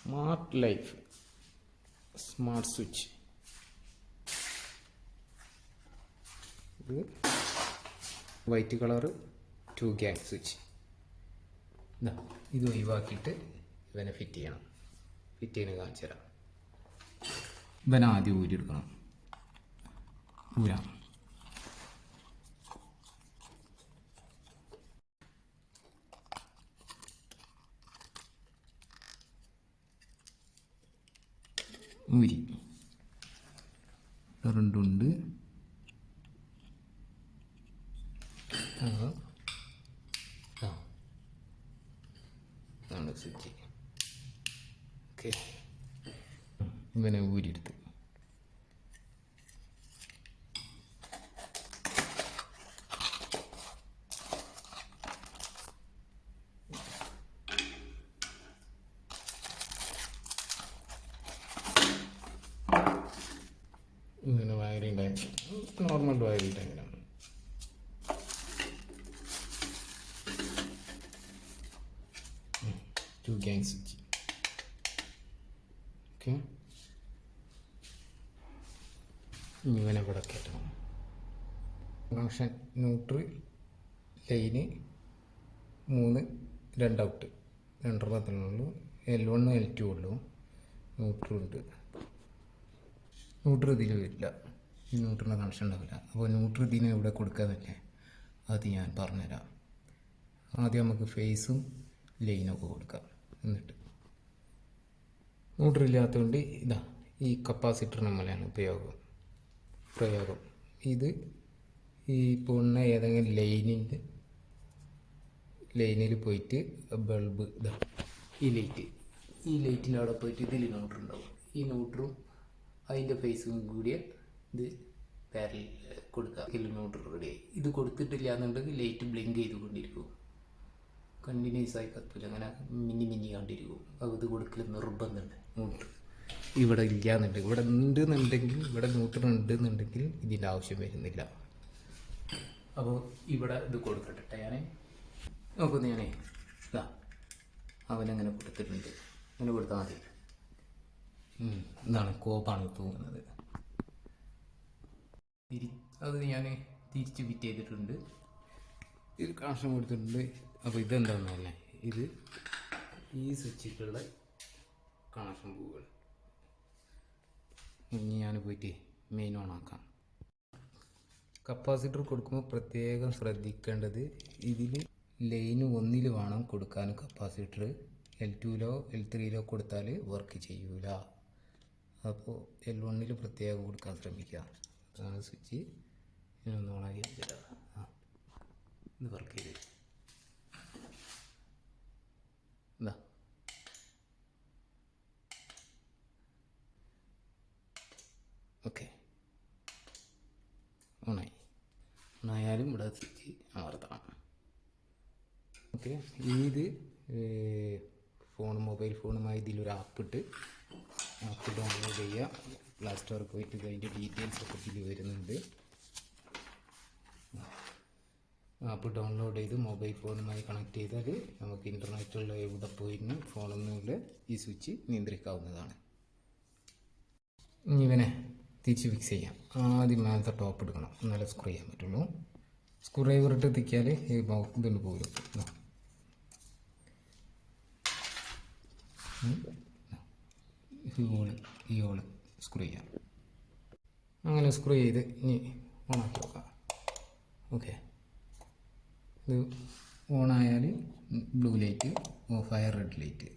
Smart life smart switch. ഇത് white colour 2 gang switch. ഇത് ഒഴിവാക്കിയിട്ട് ഇവനെ ഫിറ്റ് ചെയ്യണം. ഫിറ്റ് ചെയ്യുന്നത് കാണിച്ചു തരാം. ഇവനെ ആദ്യം ഊരിയെടുക്കണം. ഊരാം. ഊരി രണ്ടുണ്ട്. സ്വിച്ച്. ഓക്കെ, ഇവനെ ഊരിയെടുത്ത് ഇങ്ങനെ വയറിങ് ടൈം നോർമൽ വയറിങ് ടൈമിലാണ്. Two gang switch. ഓക്കെ, ഇവനെ ഇവിടെ കയറ്റണം. കണക്ഷൻ ന്യൂട്രൽ ലൈന് 3 2 ഔട്ട് 2 ഉള്ളൂ. L1 L2 ഉള്ളൂ. ന്യൂട്രലുണ്ട്. ന്യൂട്രൽ ഇതിൽ വരില്ല. ഈ ന്യൂട്രലിൻ്റെ കണക്ഷൻ ഉണ്ടാവില്ല. അപ്പോൾ ന്യൂട്രൽ ഇതിന് ഇവിടെ കൊടുക്കാന്നല്ലേ, അത് ഞാൻ പറഞ്ഞുതരാം. ആദ്യം നമുക്ക് ഫേസും ലൈനൊക്കെ കൊടുക്കാം. എന്നിട്ട് ന്യൂട്രൽ ഇല്ലാത്തതുകൊണ്ട് ഈ കപ്പാസിറ്റർ നമ്മളാണ് പ്രയോഗം. ഇത് ഈ പൊണ്ണ ഏതെങ്കിലും ലൈനിൽ പോയിട്ട് ബൾബ് ഈ ലൈറ്റിൻ്റെ അവിടെ പോയിട്ട് ഇതിൽ ന്യൂട്രൽ ഉണ്ടാവും. ഈ ന്യൂട്രും അതിൻ്റെ ഫേസും കൂടിയ ഇത് പാരൽ കൊടുക്കുക. ന്യൂട്രൽ റെഡിയായി. ഇത് കൊടുത്തിട്ടില്ല എന്നുണ്ടെങ്കിൽ ലൈറ്റ് ബ്ലിങ്ക് ചെയ്തുകൊണ്ടിരിക്കും. കണ്ടിന്യൂസ് ആയി കത്തില്ല, അങ്ങനെ മിന്നി കണ്ടിരിക്കും. ഇത് കൊടുക്കൽ നിർബന്ധമുണ്ട്. ന്യൂട്രൽ ഇവിടെ ഇല്ലയെന്നുണ്ടെങ്കിൽ, ഇവിടെ ഉണ്ടെന്നുണ്ടെങ്കിൽ, ഇവിടെ ന്യൂട്രൽ ഉണ്ടെന്നുണ്ടെങ്കിൽ ഇതിൻ്റെ ആവശ്യം വരുന്നില്ല. അപ്പോൾ ഇവിടെ ഇത് കൊടുക്കട്ടെ. ഞാൻ നോക്കുന്നു. അവനങ്ങനെ കൊടുത്തിട്ടുണ്ട്. അങ്ങനെ കൊടുത്താൽ മതി. ഇതാണ് കോപ്പാണ് തൂങ്ങുന്നത്. അത് ഞാൻ തിരിച്ച് ഫിറ്റ് ചെയ്തിട്ടുണ്ട്. ഇത് കണക്ഷൻ കൊടുത്തിട്ടുണ്ട്. അപ്പോൾ ഇതെന്താണെന്നല്ലേ, ഇത് ഈ സ്വിച്ചിട്ടുള്ള കണക്ഷൻ പോവുകൾ. ഇനി ഞാൻ പോയിട്ട് മെയിൻ ഓൺ ആക്കാം. കപ്പാസിറ്റർ കൊടുക്കുമ്പോൾ പ്രത്യേകം ശ്രദ്ധിക്കേണ്ടത്, ഇതിൽ ലൈന് 1 വേണം കൊടുക്കാൻ. കപ്പാസിറ്റർ L2 L3 കൊടുത്താൽ വർക്ക് ചെയ്യൂല. അപ്പോൾ L1 പ്രത്യേകം കൊടുക്കാൻ ശ്രമിക്കുക. അതാണ് സ്വിച്ച്. ഇതിനൊന്ന് ഓണാക്കി വെച്ചിട്ടാ ഇത് വർക്ക് ചെയ്ത്. ഓക്കെ, ഓണായാലും ഇവിടെ സ്വിച്ച് അമർത്തണം. ഓക്കെ, ഇത് മൊബൈൽ ഫോണുമായി ഇതിലൊരു ആപ്പ് ഡൗൺലോഡ് ചെയ്യുക. പ്ലേ സ്റ്റോറിൽ പോയിട്ട് അതിൻ്റെ ഡീറ്റെയിൽസ് ഒക്കെ ഇതിൽ വരുന്നുണ്ട്. ആപ്പ് ഡൗൺലോഡ് ചെയ്ത് മൊബൈൽ ഫോണുമായി കണക്ട് ചെയ്താൽ നമുക്ക് ഇൻ്റർനെറ്റുള്ള എവിടെ പോയിരുന്നു ഫോണൊന്നുമില്ല ഈ സ്വിച്ച് നിയന്ത്രിക്കാവുന്നതാണ്. ഇവനെ തിരിച്ച് ഫിക്സ് ചെയ്യാം. ആദ്യം മേലത്തെ ടോപ്പ് എടുക്കണം, എന്നാലേ സ്ക്രൂ ചെയ്യാൻ പറ്റുള്ളൂ. സ്ക്രൂ ഡ്രൈവർ ഇട്ട് തിക്കിയാൽ ഇതുകൊണ്ട് പോരും. ഈ ഹോള് സ്ക്രൂ ചെയ്യാം. അങ്ങനെ സ്ക്രൂ ചെയ്ത് ഇനി ഓണാക്കി നോക്കാം. ഓക്കെ, ഇത് ഓണായാൽ ബ്ലൂ ലൈറ്റ്, ഓഫായ റെഡ് ലൈറ്റ്.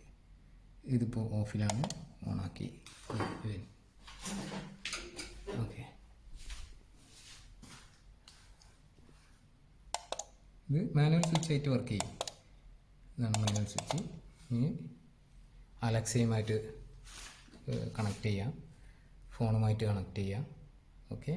ഇതിപ്പോൾ ഓഫിലാണ്. ഓണാക്കി. ഓക്കെ, ഇത് മാനുവൽ സ്വിച്ച് ആയിട്ട് വർക്ക് ചെയ്യും. ഇതാണ് മാനുവൽ സ്വിച്ച്. ഇനി അലക്സയുമായിട്ട് കണക്ട് ചെയ്യാം, ഫോണുമായിട്ട് കണക്ട് ചെയ്യാം. ഓക്കെ.